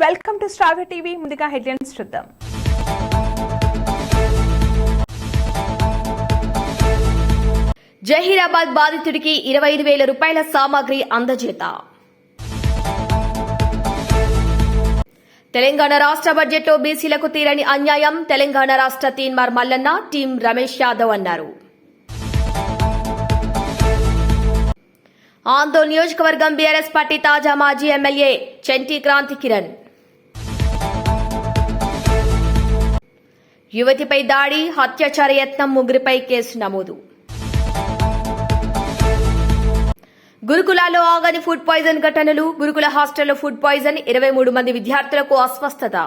Welcome to star TV. ముందుగా headlines చూద్దాం. జహీరాబాద్ బాధితుడికి 25,000 రూపాయల సామాగ్రి అందజేత. తెలంగాణ రాష్ట్ర బడ్జెట్లో బీసీలకు తీరని అన్యాయం. తెలంగాణ రాష్ట్ర తీన్మార్ మల్లన్న, టీం రమేష్ యాదవ్ అన్నారు. ఆందోళన నియోజకవర్గం బీఆర్ఎస్ పార్టీ తాజా మాజీ ఎమ్మెల్యే చెంటి క్రాంతి కిరణ్. యువతిపై దాడి, అత్యాచార యత్నం, ముగ్గురిపై కేసు నమోదు. గురుకులాల్లో ఆగని ఫుడ్ పాయిజన్ ఘటనలు. గురుకుల హాస్టల్లో ఫుడ్ పాయిజన్, 23 మంది విద్యార్థులకు అస్వస్థత.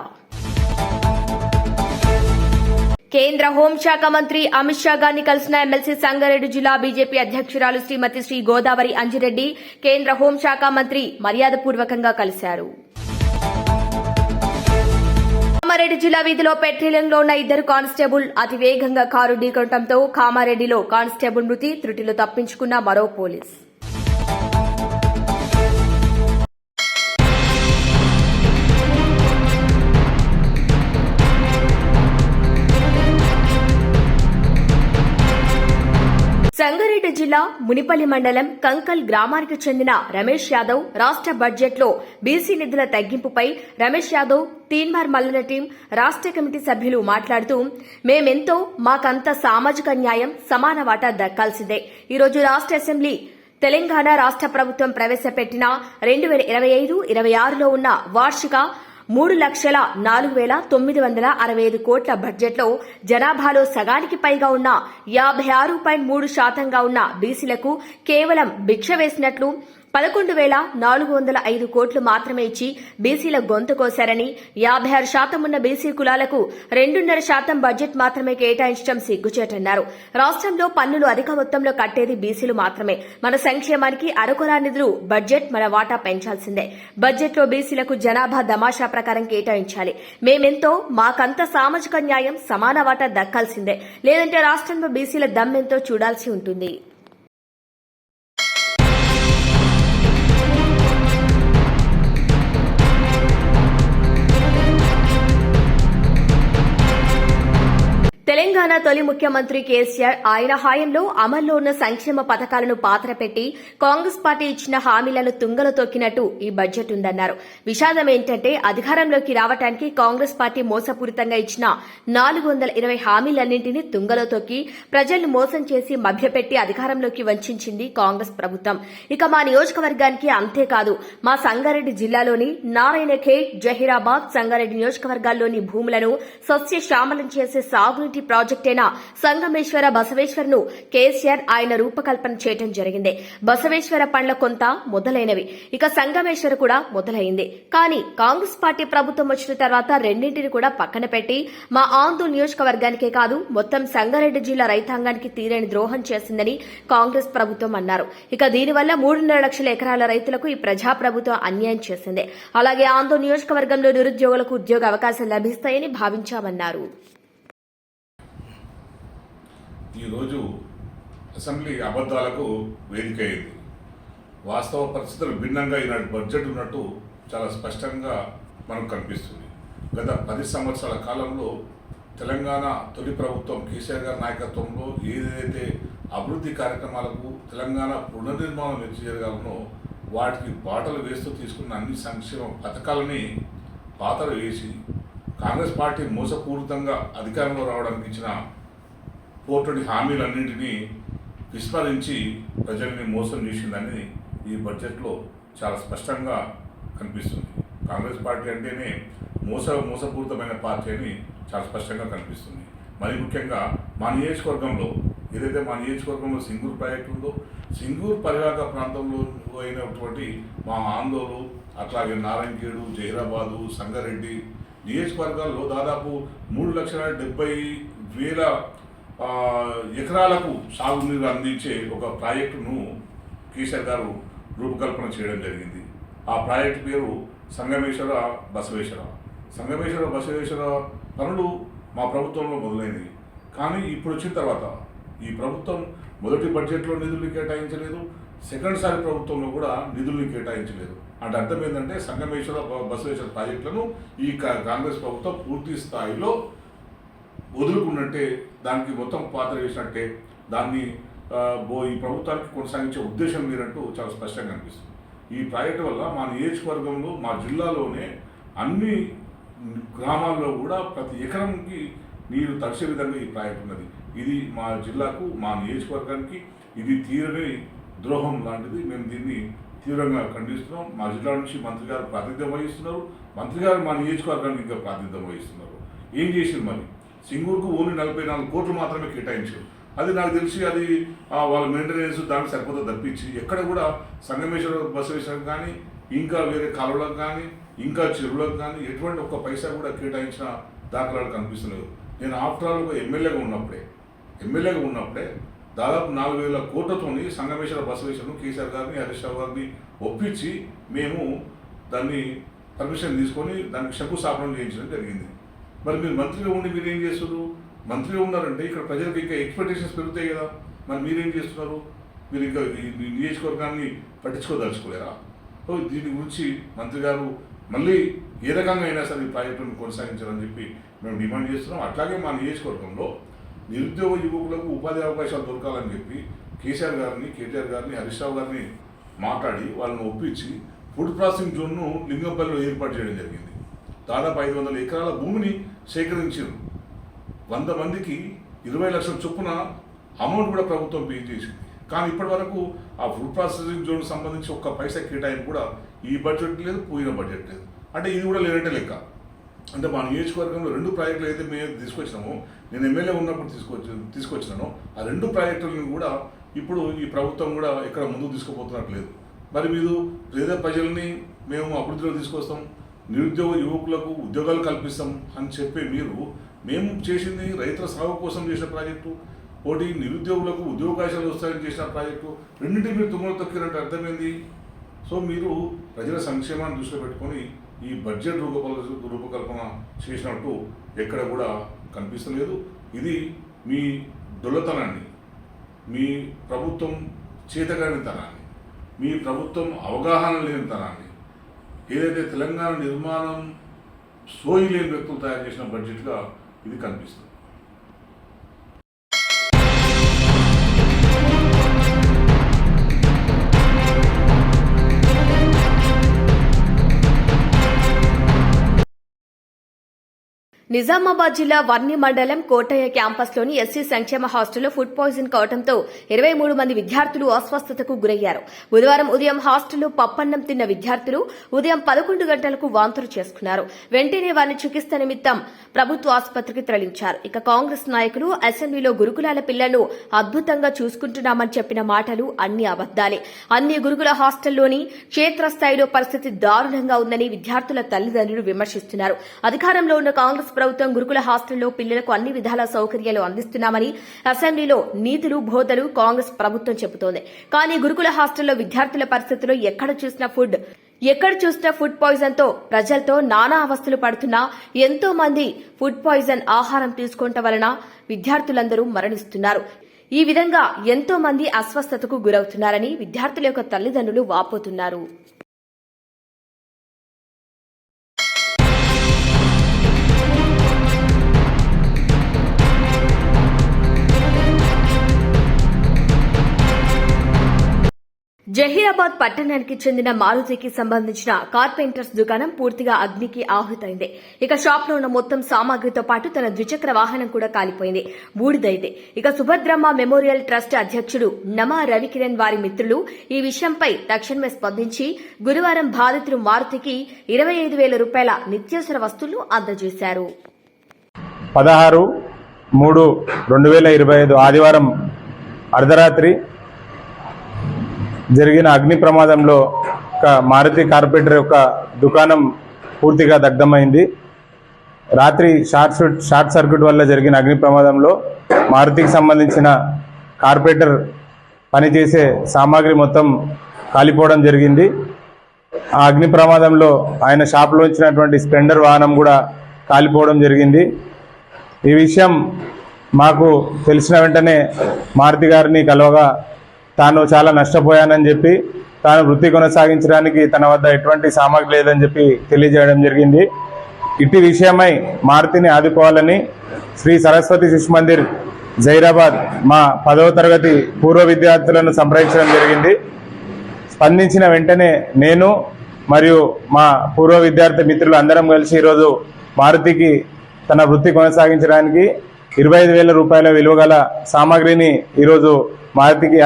కేంద్ర హోంశాఖ మంత్రి అమిత్ షా గారిని కలిసిన ఎమ్మెల్సీ సంగారెడ్డి జిల్లా బీజేపీ అధ్యక్షురాలు శ్రీమతి శ్రీ గోదావరి అంజిరెడ్డి కేంద్ర హోంశాఖ మంత్రి మర్యాదపూర్వకంగా కలిశారు. కామారెడ్డి జిల్లా వీధిలో పెట్రోలింగ్లో ఉన్న 2 కానిస్టేబుల్ అతి వేగంగా కారు ఢీకొనడంతో కామారెడ్డిలో కానిస్టేబుల్ మృతి, త్రుటిలో తప్పించుకున్న మరో పోలీస్. సంగారెడ్డి జిల్లా మునిపల్లి మండలం కంకల్ గ్రామానికి చెందిన రమేష్ యాదవ్ రాష్ట్ర బడ్జెట్లో బీసీ నిధుల తగ్గింపుపై రమేష్ యాదవ్, తీన్మార్ మల్లన్న టీం రాష్ట్ర కమిటీ సభ్యులు మాట్లాడుతూ, మేమెంతో మాకంత సామాజిక న్యాయం, సమాన వాటా దక్కాల్సిందే. ఈరోజు రాష్ట్ర అసెంబ్లీ తెలంగాణ రాష్ట్ర ప్రభుత్వం ప్రవేశపెట్టిన 2025-26లో ఉన్న వార్షిక 3,04,965 కోట్ల బడ్జెట్లో జనాభాలో సగానికి పైగా ఉన్న 56.3% ఉన్న బీసీలకు కేవలం భిక్ష వేసినట్లు 11,405 కోట్లు మాత్రమే ఇచ్చి బీసీల గొంతు కోశారని, 56% ఉన్న బీసీ కులాలకు 2.5% బడ్జెట్ మాత్రమే కేటాయించడం సిగ్గుచేటన్నారు. రాష్ట్రంలో పన్నులు అధిక మొత్తంలో కట్టేది బీసీలు మాత్రమే. మన సంక్షేమానికి అరకొరా నిధులు బడ్జెట్ మన వాటా పెంచాల్సిందే. బడ్జెట్లో బీసీలకు జనాభా దమాషా ప్రకారం కేటాయించాలి. మేమెంతో మాకంత సామాజిక న్యాయం, సమాన వాటా దక్కాల్సిందే. లేదంటే రాష్ట్రంలో బీసీల దమ్మెంతో చూడాల్సి ఉంటుంది. తెలంగాణ తొలి ముఖ్యమంత్రి కేసీఆర్ ఆయన హయాంలో అమల్లో ఉన్న సంక్షేమ పథకాలను పాతరపెట్టి కాంగ్రెస్ పార్టీ ఇచ్చిన హామీలను తుంగలో తొక్కినట్టు ఈ బడ్జెట్ ఉందన్నారు. విషాదం ఏంటంటే అధికారంలోకి రావడానికి కాంగ్రెస్ పార్టీ మోసపూరితంగా ఇచ్చిన 420 హామీలన్నింటినీ తుంగలో తొక్కి ప్రజలను మోసం చేసి మభ్యపెట్టి అధికారంలోకి వంచింది కాంగ్రెస్ ప్రభుత్వం. ఇక మా నియోజకవర్గానికి అంతేకాదు, మా సంగారెడ్డి జిల్లాలోని నారాయణఖేడ్, జహీరాబాద్, సంగారెడ్డి నియోజకవర్గాల్లోని భూములను సస్యశ్యామలం చేసే సాగునీటి ప్రాజెక్టైన సంగమేశ్వర బసవేశ్వర్ ను కేసీఆర్ ఆయన రూపకల్పన చేయడం జరిగింది. బసవేశ్వర పండ్ల కొంత మొదలైనవి, ఇక సంగమేశ్వర కూడా మొదలైంది. కానీ కాంగ్రెస్ పార్టీ ప్రభుత్వం వచ్చిన తర్వాత రెండింటిని కూడా పక్కన పెట్టి మా ఆందోళన నియోజకవర్గానికే కాదు మొత్తం సంగారెడ్డి జిల్లా రైతాంగానికి తీరని ద్రోహం చేసిందని కాంగ్రెస్ ప్రభుత్వం అన్నారు. ఇక దీనివల్ల 3.5 లక్షల ఎకరాల రైతులకు ఈ ప్రజాప్రభుత్వం అన్యాయం చేసింది. అలాగే ఆందోళన నియోజకవర్గంలో నిరుద్యోగులకు ఉద్యోగ అవకాశాలు లభిస్తాయని భావించామన్నారు. ఈరోజు అసెంబ్లీ అబద్దాలకు వేదిక అయింది. వాస్తవ పరిస్థితులు భిన్నంగా ఈనాటి బడ్జెట్ ఉన్నట్టు చాలా స్పష్టంగా మనకు కనిపిస్తుంది. గత 10 సంవత్సరాల కాలంలో తెలంగాణ తొలి ప్రభుత్వం కేసీఆర్ గారి నాయకత్వంలో ఏదైతే అభివృద్ధి కార్యక్రమాలకు తెలంగాణ పునర్నిర్మాణం ఎత్తి జరగాలనో వాటికి బాటలు వేస్తూ తీసుకున్న అన్ని సంక్షేమ పథకాలని పాతలు వేసి కాంగ్రెస్ పార్టీ మోసపూరితంగా అధికారంలో రావడానికి ఇచ్చిన పోటీ హామీలన్నింటినీ విస్మరించి ప్రజల్ని మోసం చేసిందని ఈ బడ్జెట్లో చాలా స్పష్టంగా కనిపిస్తుంది. కాంగ్రెస్ పార్టీ అంటేనే మోసపూరితమైన పార్టీ అని చాలా స్పష్టంగా కనిపిస్తుంది. మరి ముఖ్యంగా మా నియోజకవర్గంలో ఏదైతే మా నియోజకవర్గంలో సింగూరు ప్రాజెక్టు ఉందో, సింగూరు పరివాహక ప్రాంతంలో అయినటువంటి మా ఆందోళన, అట్లాగే నారాయణఖేడు, జహీరాబాదు, సంగారెడ్డి నియోజకవర్గాల్లో దాదాపు 3,70,000 ఎకరాలకు సాగునీరు అందించే ఒక ప్రాజెక్టును కేసీఆర్ గారు రూపకల్పన చేయడం జరిగింది. ఆ ప్రాజెక్టు పేరు సంగమేశ్వర బసవేశ్వర. సంగమేశ్వర బసవేశ్వర పనులు మా ప్రభుత్వంలో మొదలైనవి. కానీ ఇప్పుడు వచ్చిన తర్వాత ఈ ప్రభుత్వం మొదటి బడ్జెట్లో నిధులు కేటాయించలేదు, సెకండ్ సారి ప్రభుత్వంలో కూడా నిధుల్ని కేటాయించలేదు. అంటే అర్థం ఏంటంటే సంగమేశ్వర బసవేశ్వర ప్రాజెక్టులను ఈ కాంగ్రెస్ ప్రభుత్వం పూర్తి స్థాయిలో వదులుకున్నట్టే, దానికి మొత్తం పాత్ర వేసినట్టే, దాన్ని ఈ ప్రభుత్వానికి కొనసాగించే ఉద్దేశం లేనట్టు చాలా స్పష్టంగా అనిపిస్తుంది. ఈ ప్రాజెక్టు వల్ల మా నియోజకవర్గంలో, మా జిల్లాలోనే అన్ని గ్రామాల్లో కూడా ప్రతి ఎకరంకి నీరు తడిసే విధంగా ఈ ప్రాజెక్టు ఉన్నది. ఇది మా జిల్లాకు, మా నియోజకవర్గానికి ఇది తీరని ద్రోహం లాంటిది. మేము దీన్ని తీవ్రంగా ఖండిస్తున్నాం. మా జిల్లా నుంచి మంత్రి గారు ప్రాతినిధ్యం వహిస్తున్నారు. మంత్రి గారు మా నియోజకవర్గానికి ఇంకా ప్రాతినిధ్యం వహిస్తున్నారు. ఏం చేసింది మరి? సింగూరుకు ఓన్లీ 44 కోట్లు మాత్రమే కేటాయించారు. అది నాకు తెలిసి అది వాళ్ళ మెయింటెనెన్స్ దానికి సరిపోతుంది తప్పించి ఎక్కడ కూడా సంగమేశ్వర బసవేశ్వరం కానీ, ఇంకా వేరే కాలువలకు కానీ, ఇంకా చెరువులకు కానీ ఎటువంటి ఒక్క పైసా కూడా కేటాయించిన దాఖలాలు కనిపిస్తలేదు. నేను ఆఫ్టర్ ఆల్ ఎమ్మెల్యేగా ఉన్నప్పుడే దాదాపు 4,000 కోట్లతోని సంగమేశ్వర బసవేశ్వరం కేసీఆర్ గారిని, హరీష్ రావు గారిని ఒప్పించి మేము దాన్ని పర్మిషన్ తీసుకొని దానికి శంకుస్థాపన చేయించడం జరిగింది. మరి మీరు మంత్రిగా ఉండి మీరు ఏం చేస్తున్నారు? మంత్రిగా ఉన్నారంటే ఇక్కడ ప్రజలకు ఇంకా ఎక్స్పెక్టేషన్స్ పెరుగుతాయి కదా. మరి మీరేం చేస్తున్నారు? మీరు ఇంకా ఈ నియోజకవర్గాన్ని పట్టించుకోదలుచుకోలేరా? సో దీని గురించి మంత్రి గారు మళ్ళీ ఏ రకంగా అయినా సరే ఈ ప్రాజెక్టును కొనసాగించాలని చెప్పి మేము డిమాండ్ చేస్తున్నాం. అట్లాగే మా నియోజకవర్గంలో నిరుద్యోగ యువకులకు ఉపాధి అవకాశాలు దొరకాలని చెప్పి కేసీఆర్ గారిని, కేటీఆర్ గారిని, హరీష్ రావు గారిని మాట్లాడి వాళ్ళని ఒప్పించి ఫుడ్ ప్రాసెసింగ్ జోన్ను లింగంపల్లిలో ఏర్పాటు చేయడం జరిగింది. దాదాపు 500 ఎకరాల భూమిని సేకరించారు. 100 మందికి 20 లక్షల చొప్పున అమౌంట్ కూడా ప్రభుత్వం పే చేసింది. కానీ ఇప్పటి వరకు ఆ ఫుడ్ ప్రాసెసింగ్ జోన్కి సంబంధించి ఒక్క పైసా కేటాయింపు కూడా ఈ బడ్జెట్ లేదు, పోయిన బడ్జెట్ లేదు. అంటే ఇది కూడా లేనట్టే లెక్క. అంటే మా నియోజకవర్గంలో 2 ప్రాజెక్టులు అయితే మేము తీసుకొచ్చినామో, నేను ఎమ్మెల్యే ఉన్నప్పుడు తీసుకొచ్చినానో ఆ 2 ప్రాజెక్టులను కూడా ఇప్పుడు ఈ ప్రభుత్వం కూడా ఎక్కడ ముందుకు తీసుకుపోతున్నట్లేదు. మరి మీరు పేద ప్రజల్ని మేము అభివృద్ధిలో తీసుకొస్తాం, నిరుద్యోగ యువకులకు ఉద్యోగాలు కల్పిస్తాం అని చెప్పి మేము చేసింది రైతుల సాగు కోసం చేసిన ప్రాజెక్టు, ఒకటి నిరుద్యోగులకు ఉద్యోగావకాశాలు వస్తాయని చేసిన ప్రాజెక్టు, రెండింటిని మీరు తుమ్మలు తొక్కినట్టు అర్థమైంది. సో మీరు ప్రజల సంక్షేమాన్ని దృష్టిలో పెట్టుకొని ఈ బడ్జెట్ రూపకల్పన చేసినట్టు ఎక్కడ కూడా కనిపిస్తలేదు. ఇది మీ దొల్లతనాన్ని, మీ ప్రభుత్వం చేతగానితనాన్ని, మీ ప్రభుత్వం అవగాహన లేనితనాన్ని, ఏదైతే తెలంగాణ నిర్మాణం సోయి లేని వ్యక్తులు తయారు చేసిన బడ్జెట్గా ఇది కనిపిస్తుంది. నిజామాబాద్ జిల్లా వర్ణి మండలం కోటయ్య క్యాంపస్లోని ఎస్సీ సంక్షేమ హాస్టల్లో ఫుడ్ పాయిజన్ కావడంతో 23 మంది విద్యార్థులు అస్వస్థతకు గురయ్యారు. బుధవారం ఉదయం హాస్టల్లో పప్పన్నం తిన్న విద్యార్థులు ఉదయం 11 గంటలకు వాంతులు చేసుకున్నారు. వెంటనే వారిని చికిత్స నిమిత్తం ప్రభుత్వ ఆసుపత్రికి తరలించారు. ఇక కాంగ్రెస్ నాయకులు అసెంబ్లీలో గురుకులాల పిల్లలను అద్భుతంగా చూసుకుంటున్నామని చెప్పిన మాటలు అన్ని అబద్దాలే. అన్ని గురుకుల హాస్టల్లోని క్షేత్రస్థాయిలో పరిస్థితి దారుణంగా ఉందని విద్యార్థుల తల్లిదండ్రులు విమర్శిస్తున్నారు. అధికారంలో ఉన్న కాంగ్రెస్ ప్రభుత్వం గురుకుల హాస్టల్లో పిల్లలకు అన్ని విధాల సౌకర్యాలు అందిస్తున్నామని అసెంబ్లీలో నీతులు బోధలు కాంగ్రెస్ ప్రభుత్వం చెబుతోంది. కానీ గురుకుల హాస్టల్లో విద్యార్థుల పరిస్థితుల్లో ఎక్కడ చూసిన ఫుడ్ పాయిజన్ తో ప్రజలతో నానా అవస్థలు పడుతున్నా ఎంతో మంది ఫుడ్ పాయిజన్ ఆహారం తీసుకోవటం వలన విద్యార్థులందరూ మరణిస్తున్నారు. ఈ విధంగా ఎంతో మంది అస్వస్థతకు గురవుతున్నారని విద్యార్థుల యొక్క తల్లిదండ్రులు వాపోతున్నారు. జహీరాబాద్ పట్టణానికి చెందిన మారుతికి సంబంధించిన కార్పెంటర్స్ దుకాణం పూర్తిగా అగ్నికి ఆహుతైంది. ఇక షాప్ లో ఉన్న మొత్తం సామాగ్రితో పాటు తన ద్విచక్ర వాహనం కూడా కాలిపోయింది, బూడిదైంది. ఇక సుభద్రమ్మ మెమోరియల్ ట్రస్ట్ అధ్యక్షుడు నమా రవికిరణ్ వారి మిత్రులు ఈ విషయంపై తక్షణమే స్పందించి గురువారం బాధితులు మారుతికి 25,000 రూపాయల నిత్యావసర వస్తువులు అందజేశారు. 16/3/2025 ఆదివారం అర్ధరాత్రి జరిగిన అగ్ని ప్రమాదంలో ఒక మారుతి కార్పెంటర్ యొక్క దుకాణం పూర్తిగా దగ్ధమైంది. రాత్రి షార్ట్ సర్క్యూట్ వల్ల జరిగిన అగ్ని ప్రమాదంలో మారుతికి సంబంధించిన కార్పెంటర్ పనిచేసే సామాగ్రి మొత్తం కాలిపోవడం జరిగింది. ఆ అగ్ని ప్రమాదంలో ఆయన షాప్లో ఉంచినటువంటి స్ప్లెండర్ వాహనం కూడా కాలిపోవడం జరిగింది. ఈ విషయం మాకు తెలిసిన వెంటనే మారుతి గారిని కలవగా తాను చాలా నష్టపోయానని చెప్పి తాను వృత్తి కొనసాగించడానికి తన వద్ద ఎటువంటి సామగ్రి లేదని చెప్పి తెలియజేయడం జరిగింది. ఇట్టి విషయమై మారుతిని ఆదుకోవాలని శ్రీ సరస్వతి శిశు మందిర్ జైరాబాద్ మా 10వ తరగతి పూర్వ విద్యార్థులను సంప్రదించడం జరిగింది. స్పందించిన వెంటనే నేను మరియు మా పూర్వ విద్యార్థి మిత్రులు అందరం కలిసి ఈరోజు మారుతికి తన వృత్తి కొనసాగించడానికి 25,000 రూపాయల విలువ గల సామాగ్రిని ఈరోజు మారుతికి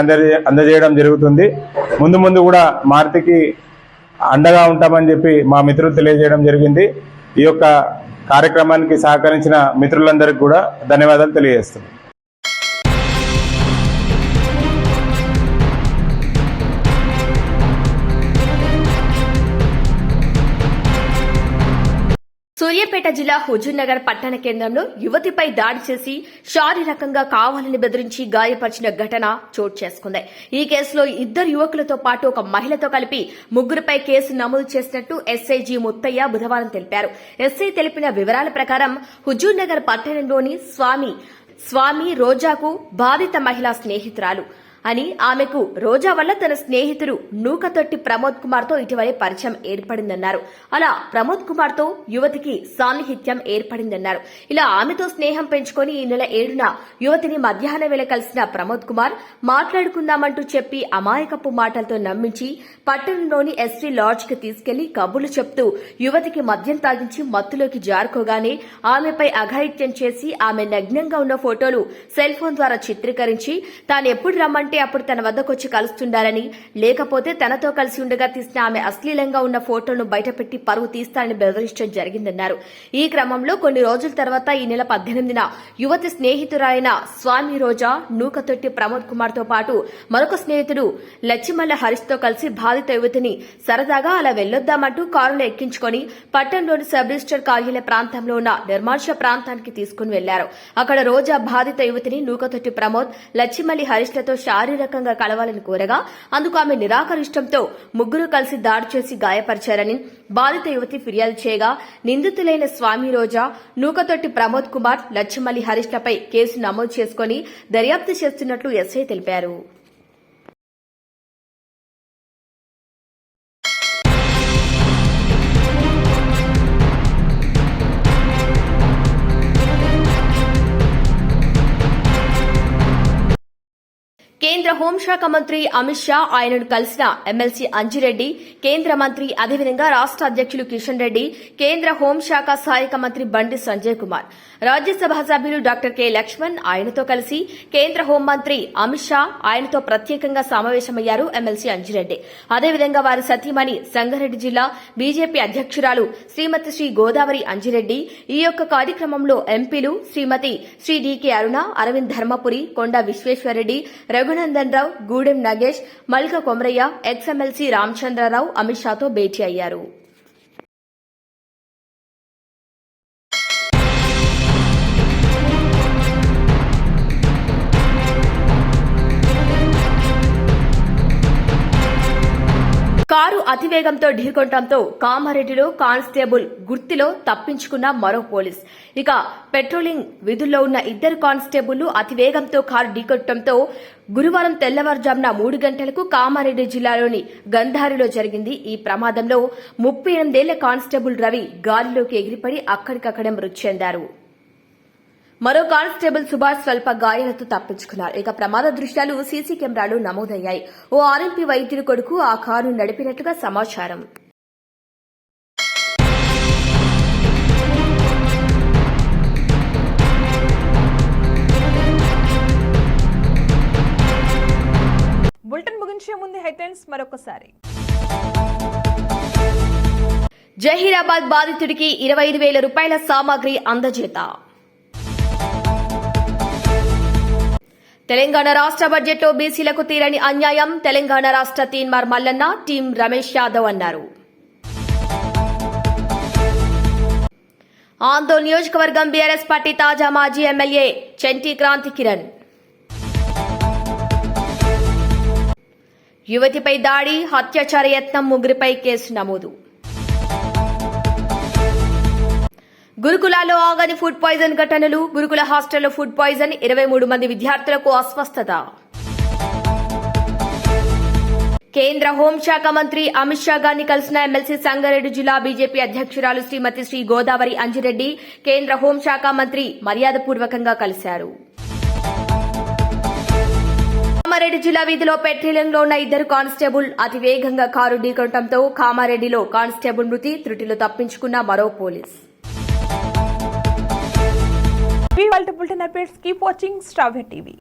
అందజేయడం జరుగుతుంది. ముందు ముందు కూడా మారుతికి అండగా ఉంటామని చెప్పి మా మిత్రులు తెలియజేయడం జరిగింది. ఈ యొక్క కార్యక్రమానికి సహకరించిన మిత్రులందరికీ కూడా ధన్యవాదాలు తెలియజేస్తున్నాను. సూర్యాపేట జిల్లా హుజూర్నగర్ పట్టణ కేంద్రంలో యువతిపై దాడి చేసి శారీరకంగా కావాలని బెదిరించి గాయపరిచిన ఘటన చోటు చేసుకుంది. ఈ కేసులో 2 యువకులతో పాటు ఒక మహిళతో కలిపి 3 కేసు నమోదు చేసినట్టు ఎస్ఐజీ ముత్తయ్య బుధవారం తెలిపారు. ఎస్ఐ తెలిపిన వివరాల ప్రకారం హుజూర్నగర్ పట్టణంలోని స్వామి రోజాకు బాధిత మహిళా స్నేహితురాలు అని, ఆమెకు రోజా వల్ల తన స్నేహితుడు నూకతొట్టి ప్రమోద్ కుమార్ తో ఇటీవలే పరిచయం ఏర్పడిందన్నారు. అలా ప్రమోద్ కుమార్ తో యువతికి సాన్నిహిత్యం ఏర్పడిందన్నారు. ఇలా ఆమెతో స్నేహం పెంచుకొని ఈ నెల 7న యువతిని మధ్యాహ్నం వేళ కలిసిన ప్రమోద్ కుమార్ మాట్లాడుకుందామంటూ చెప్పి అమాయకపు మాటలతో నమ్మించి పట్టణంలోని ఎస్టీ లాడ్జ్ కి తీసుకెళ్లి కబుర్లు చెప్తూ యువతికి మద్యం తాగించి మత్తులోకి జారుకోగానే ఆమెపై అఘాయిత్యం చేసి ఆమె నగ్నంగా ఉన్న ఫోటోలు సెల్ ఫోన్ ద్వారా చిత్రీకరించి తాను ఎప్పుడు రమ్మంటే అప్పుడు తన వద్దకొచ్చి కలుస్తుండాలని, లేకపోతే తనతో కలిసి ఉండగా తీసిన ఆమె అశ్లీలంగా ఉన్న ఫోటోను బయటపెట్టి పరువు తీస్తానని బెదిరించడం జరిగిందన్నారు. ఈ క్రమంలో కొన్ని రోజుల తర్వాత ఈ నెల 18న యువతి స్నేహితురాలైన స్వామి రోజా నూకతొట్టి ప్రమోద్ కుమార్ తో పాటు మరొక స్నేహితుడు లచ్చిమల్ల హరీష్ తో కలిసి బాధిత యువతిని సరదాగా అలా వెళ్లొద్దామంటూ కారులో ఎక్కించుకొని పట్టణంలోని సబ్ రిజిస్టర్ కార్యాలయ ప్రాంతంలో ఉన్న నిర్మానుష్య ప్రాంతానికి తీసుకుని వెళ్లారు. అక్కడ రోజా బాధిత యువతిని నూకతొట్టి ప్రమోద్, లచ్చిమల్లి హరీష్లతో శారీరకంగా కలవాలని కోరగా అందుకు ఆమె నిరాకరించడంతో 3 కలిసి దాడి చేసి గాయపరిచారని బాధిత యువతి ఫిర్యాదు చేయగా నిందితులైన స్వామి రోజా, నూకతొట్టి ప్రమోద్ కుమార్, లచ్చిమల్లి హరీష్లపై కేసు నమోదు చేసుకుని దర్యాప్తు చేస్తున్నట్లు ఎస్ఐ తెలిపారు. కేంద్ర హోంశాఖ మంత్రి అమిత్ షా ఆయనను కలిసిన ఎమ్మెల్సీ అంజిరెడ్డి, కేంద్ర మంత్రి, అదేవిధంగా రాష్ట అధ్యక్షులు కిషన్ రెడ్డి, కేంద్ర హోంశాఖ సహాయక మంత్రి బండి సంజయ్ కుమార్, రాజ్యసభ సభ్యులు డాక్టర్ కె లక్ష్మణ్ ఆయనతో కలిసి కేంద్ర హోంమంత్రి అమిత్ షా ఆయనతో ప్రత్యేకంగా సమావేశమయ్యారు ఎమ్మెల్సీ అంజిరెడ్డి. అదేవిధంగా వారి సతీమణి సంగారెడ్డి జిల్లా బీజేపీ అధ్యక్షురాలు శ్రీమతి శ్రీ గోదావరి అంజిరెడ్డి. ఈ యొక్క కార్యక్రమంలో ఎంపీలు శ్రీమతి శ్రీ డీకే అరుణ, అరవింద్ ధర్మపురి, కొండా విశ్వేశ్వరరెడ్డి, రఘునందన్ రావు, గూడెం నగేష్, మల్క కొమరయ్య, ఎక్స్ఎమ్మెల్సీ రామచంద్రరావు అమిత్ షాతో భేటీ అయ్యారు. కారు అతివేగంతో ఢీకొనడంతో కామారెడ్డిలో కానిస్టేబుల్ గుర్తిలో తప్పించుకున్న మరో పోలీస్. ఇక పెట్రోలింగ్ విధుల్లో ఉన్న 2 కానిస్టేబుళ్లు అతివేగంతో కారు ఢీకొట్టడంతో గురువారం తెల్లవారుజామున 3 గంటలకు కామారెడ్డి జిల్లాలోని గంధారిలో జరిగింది. ఈ ప్రమాదంలో 38 ఏళ్ల కానిస్టేబుల్ రవి గాలిలోకి ఎగిరిపడి అక్కడికక్కడే మృతి చెందారు. మరో కానిస్టేబుల్ సుభాష్ స్వల్ప గాయాలతో తప్పించుకున్నారు. ఇక ప్రమాద దృశ్యాలు సీసీ కెమెరాలు నమోదయ్యాయి. ఓ ఆర్ఎంపీ వైద్యుడి కొడుకు ఆ కారును నడిపినట్లుగా సమాచారం. బులెటిన్ ముగించే ముందు హెడ్లైన్స్ మరొకసారి. జహీరాబాద్ బాధితుడికి 25,000 రూపాయల సామాగ్రి అందజేత. తెలంగాణ రాష్ట్ర బడ్జెట్లో బీసీలకు తీరని అన్యాయం, తెలంగాణ రాష్ట్ర తీన్మార్ మల్లన్న, టీం రమేష్ యాదవ్ అన్నారు. ఆందోళన నియోజకవర్గం బీఆర్ఎస్ పార్టీ తాజా మాజీ ఎమ్మెల్యే చంటి క్రాంతి కిరణ్. యువతిపై దాడి, అత్యాచార యత్నం, 3పై కేసు నమోదు. గురుకులాల్లో ఆగని ఫుడ్ పాయిజన్ ఘటనలు, గురుకుల హాస్టల్లో ఫుడ్ పాయిజన్, 23 మంది విద్యార్థులకు అస్వస్థత. కేంద్ర హోంశాఖ మంత్రి అమిత్ షా గారిని కలిసిన ఎమ్మెల్సీ సంగారెడ్డి జిల్లా బీజేపీ అధ్యక్షురాలు శ్రీమతి శ్రీ గోదావరి అంజిరెడ్డి కేంద్ర హోంశాఖ మంత్రి మర్యాదపూర్వకంగా కలిశారు. కామారెడ్డి జిల్లా వీధిలో పెట్రోలింగ్లో ఉన్న ఇద్దరు కానిస్టేబుల్ అతి వేగంగా కారు ఢీకొనడంతో కామారెడ్డిలో కానిస్టేబుల్ మృతి, త్రుటిలో తప్పించుకున్న మరో police. Bulletin updates keep watching star TV.